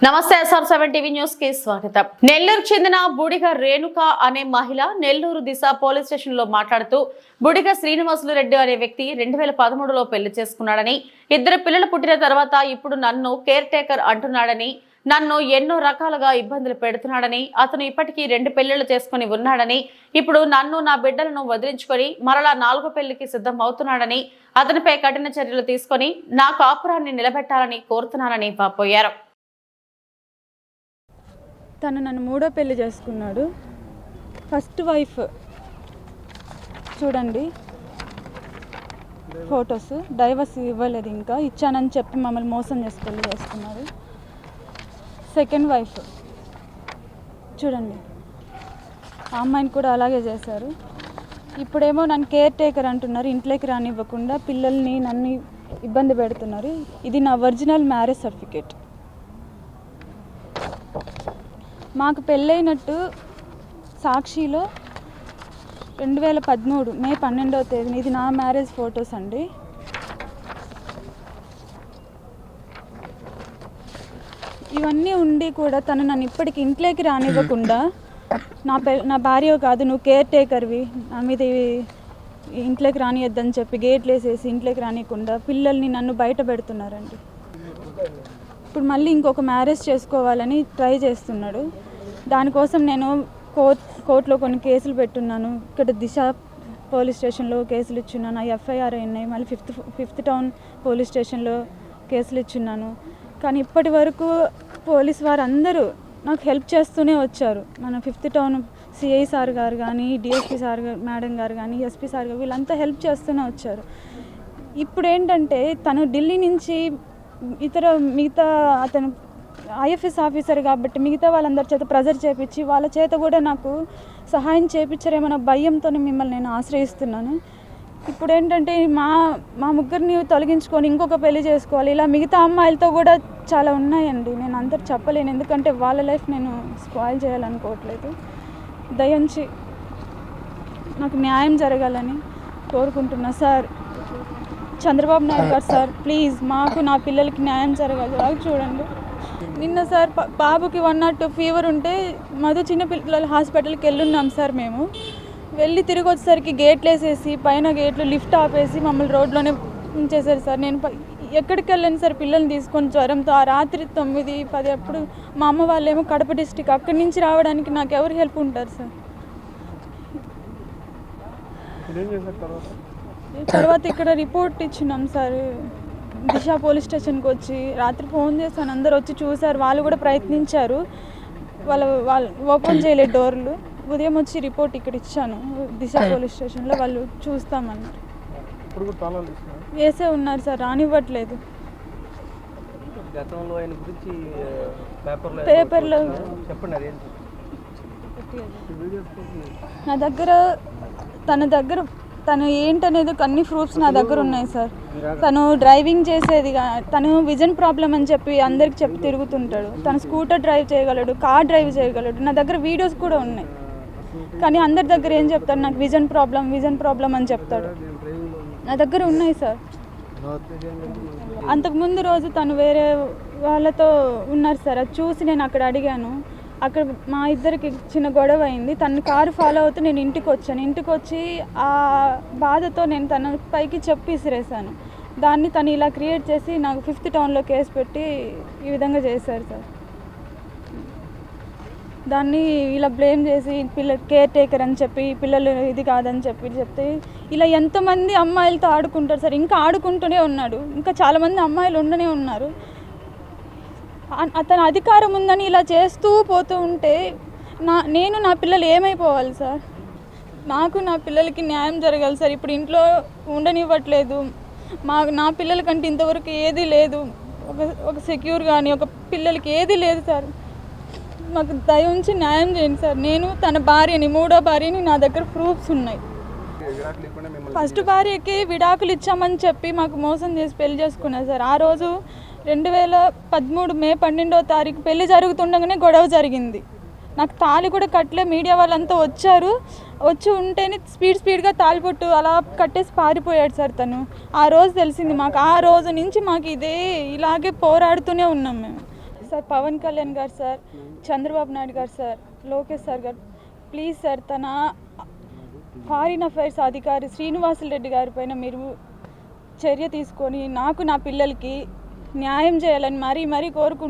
నమస్తే SR7 TV news కి స్వాగతం. నెల్లూరు చెందిన బుడిగ రేణుక అనే మహిళ నెల్లూరు దిశ పోలీస్ స్టేషన్ లో మాట్లాడుతూ బుడిగ శ్రీనివాసులు రెడ్డి అనే వ్యక్తి 2013లో పెళ్లి చేసుకున్నాడని, ఇద్దరు పిల్లలు పుట్టిన తర్వాత ఇప్పుడు నన్ను కేర్ టేకర్ అంటున్నాడని, నన్ను ఎన్నో రకాలుగా ఇబ్బందులు పెడుతున్నాడని, అతను ఇప్పటికీ 2 పెళ్లిళ్లు చేసుకుని ఉన్నాడని, ఇప్పుడు నన్ను నా బిడ్డలను వదిలించుకొని మరలా 4వ పెళ్లికి సిద్ధం అవుతున్నాడని, అతనిపై కఠిన చర్యలు తీసుకొని నా కాపురాన్ని నిలబెట్టాలని కోరుతున్నానని వాపోయారు. తను నన్ను 3వ పెళ్లి చేసుకున్నాడు. ఫస్ట్ వైఫ్ చూడండి ఫొటోస్, డైవర్స్ ఇవ్వలేదు, ఇంకా ఇచ్చానని చెప్పి మమ్మల్ని మోసం చేసి పెళ్లి చేసుకున్నాడు. సెకండ్ వైఫ్ చూడండి, ఆ అమ్మాయిని కూడా అలాగే చేశారు. ఇప్పుడేమో నన్ను కేర్ టేకర్ అంటున్నారు, ఇంట్లోకి రానివ్వకుండా పిల్లల్ని నన్ను ఇబ్బంది పెడుతున్నారు. ఇది నా ఒరిజినల్ మ్యారేజ్ సర్టిఫికేట్. మాకు పెళ్ళైనట్టు సాక్షిలో 2013 మే 12వ తేదీన, ఇది నా మ్యారేజ్ ఫొటోస్ అండి. ఇవన్నీ ఉండి కూడా తను నన్ను ఇప్పటికి ఇంట్లోకి రానివ్వకుండా, నా భార్య కాదు, నువ్వు కేర్ టేకర్వి, నా మీద ఇంట్లోకి రానియద్దని చెప్పి గేట్లు వేసేసి ఇంట్లోకి రానియకుండా పిల్లల్ని నన్ను బయట పెడుతున్నారండి. ఇప్పుడు మళ్ళీ ఇంకొక మ్యారేజ్ చేసుకోవాలని ట్రై చేస్తున్నాడు. దానికోసం నేను కోర్టులో కొన్ని కేసులు పెట్టున్నాను. ఇక్కడ దిశ పోలీస్ స్టేషన్లో కేసులు ఇచ్చున్నాను, ఎఫ్ఐఆర్ అయినాయి. మళ్ళీ ఫిఫ్త్ టౌన్ పోలీస్ స్టేషన్లో కేసులు ఇచ్చున్నాను. కానీ ఇప్పటి వరకు పోలీస్ వారు అందరూ నాకు హెల్ప్ చేస్తూనే వచ్చారు. మన 5th టౌన్ సిఐ సార్ గారు కానీ, డిఎస్పీ సార్ మేడం గారు కానీ, ఎస్పీ సార్ గారు, వీళ్ళంతా హెల్ప్ చేస్తూనే వచ్చారు. ఇప్పుడు ఏంటంటే తను ఢిల్లీ నుంచి మిగతా అతను ఐఎఫ్ఎస్ ఆఫీసర్ కాబట్టి మిగతా వాళ్ళందరి చేత ప్రెజర్ చేపించి వాళ్ళ చేత కూడా నాకు సహాయం చేపించారేమన్న భయంతో మిమ్మల్ని నేను ఆశ్రయిస్తున్నాను. ఇప్పుడు ఏంటంటే మా ముగ్గురిని తొలగించుకొని ఇంకొక పెళ్లి చేసుకోవాలి, ఇలా మిగతా అమ్మాయిలతో కూడా చాలా ఉన్నాయండి. నేను అందరు చెప్పలేను, ఎందుకంటే వాళ్ళ లైఫ్ నేను స్పాయిల్ చేయాలనుకోవట్లేదు. దయించి నాకు న్యాయం జరగాలని కోరుకుంటున్నా సార్. చంద్రబాబు నాయుడు గారు సార్, ప్లీజ్ మాకు నా పిల్లలకి న్యాయం జరగాలి. చూడండి, నిన్న సార్ బాబుకి 102 ఫీవర్ ఉంటే మధు చిన్నపిల్లల హాస్పిటల్కి వెళ్ళున్నాం సార్. మేము వెళ్ళి తిరిగి వచ్చేసరికి గేట్లు వేసేసి పైన గేట్లు లిఫ్ట్ ఆపేసి మమ్మల్ని రోడ్లోనే ఉంచేశారు సార్. నేను ఎక్కడికి వెళ్ళాను సార్ పిల్లల్ని తీసుకొని జ్వరంతో. ఆ రాత్రి 9-10 అప్పుడు మా అమ్మ వాళ్ళేమో కడప డిస్టిక్, అక్కడి నుంచి రావడానికి నాకు ఎవరు హెల్ప్ ఉంటారు సార్. తర్వాత ఇక్కడ రిపోర్ట్ ఇచ్చినాం సార్, దిశ పోలీస్ స్టేషన్కి వచ్చి రాత్రి ఫోన్ చేశాను, అందరు వచ్చి చూశారు. వాళ్ళు కూడా ప్రయత్నించారు, వాళ్ళు ఓపెన్ చేయలేదు డోర్లు. ఉదయం వచ్చి రిపోర్ట్ ఇక్కడ ఇచ్చాను దిశ పోలీస్ స్టేషన్లో, వాళ్ళు చూస్తామన్నారు. వేసే ఉన్నారు సార్, రానివ్వట్లేదు. పేపర్లో నా దగ్గర తను ఏంటనేది అన్ని ప్రూఫ్స్ నా దగ్గర ఉన్నాయి సార్. తను డ్రైవింగ్ చేసేది, తను విజన్ ప్రాబ్లం అని చెప్పి అందరికి చెప్పి తిరుగుతుంటాడు. తను స్కూటర్ డ్రైవ్ చేయగలడు, కార్ డ్రైవ్ చేయగలడు. నా దగ్గర వీడియోస్ కూడా ఉన్నాయి. కానీ అందరి దగ్గర ఏం చెప్తాడు, నాకు విజన్ ప్రాబ్లం అని చెప్తాడు. నా దగ్గర ఉన్నాయి సార్. అంతకుముందు రోజు తను వేరే వాళ్ళతో ఉన్నారు సార్, అది చూసి నేను అక్కడ అడిగాను. అక్కడ మా ఇద్దరికి చిన్న గొడవ అయింది. తను కారు ఫాలో అవుతూ నేను ఇంటికి వచ్చాను. ఇంటికి వచ్చి ఆ బాధతో నేను తన పైకి చెప్పి విసిరేసాను. దాన్ని తను ఇలా క్రియేట్ చేసి నాకు 5th టౌన్లో కేసు పెట్టి ఈ విధంగా చేశారు సార్. దాన్ని ఇలా బ్లేమ్ చేసి కేర్ టేకర్ అని చెప్పి పిల్లలు ఇది కాదని చెప్తే ఇలా ఎంతమంది అమ్మాయిలతో ఆడుకుంటారు సార్. ఇంకా ఆడుకుంటూనే ఉన్నాడు, ఇంకా చాలామంది అమ్మాయిలు ఉండనే ఉన్నారు. అతను అధికారం ఉందని ఇలా చేస్తూ పోతూ ఉంటే నేను నా పిల్లలు ఏమైపోవాలి సార్? నాకు నా పిల్లలకి న్యాయం జరగాలి సార్. ఇప్పుడు ఇంట్లో ఉండనివ్వట్లేదు. నా పిల్లలకంటే ఇంతవరకు ఏదీ లేదు, ఒక సెక్యూర్ కానీ ఒక పిల్లలకి ఏదీ లేదు సార్. మాకు దయ ఉంచి న్యాయం చేయండి సార్. నేను తన భార్యని, 3వ భార్యని, నా దగ్గర ప్రూఫ్స్ ఉన్నాయి. ఫస్ట్ భార్యకి విడాకులు ఇచ్చామని చెప్పి మాకు మోసం చేసి పెళ్లి చేసుకున్నారు సార్. ఆ రోజు 2013 మే 12వ తారీఖు పెళ్లి జరుగుతుండగానే గొడవ జరిగింది. నాకు తాళి కూడా కట్టలే. మీడియా వాళ్ళంతా వచ్చి ఉంటేనే స్పీడ్గా తాళిబొట్టు అలా కట్టేసి పారిపోయాడు సార్ తను. ఆ రోజు తెలిసింది మాకు. ఆ రోజు నుంచి మాకు ఇలాగే పోరాడుతూనే ఉన్నాం మేము. సార్ పవన్ కళ్యాణ్ గారు సార్, చంద్రబాబు నాయుడు గారు సార్, లోకేష్ సార్ గారు, ప్లీజ్ సార్ తన ఫారిన్ అఫైర్స్ అధికారి శ్రీనివాసులు రెడ్డి గారి పైన మీరు చర్య తీసుకొని నాకు నా పిల్లలకి న్యాయం చేయాలని మరీ కోరుకుంటున్నాను.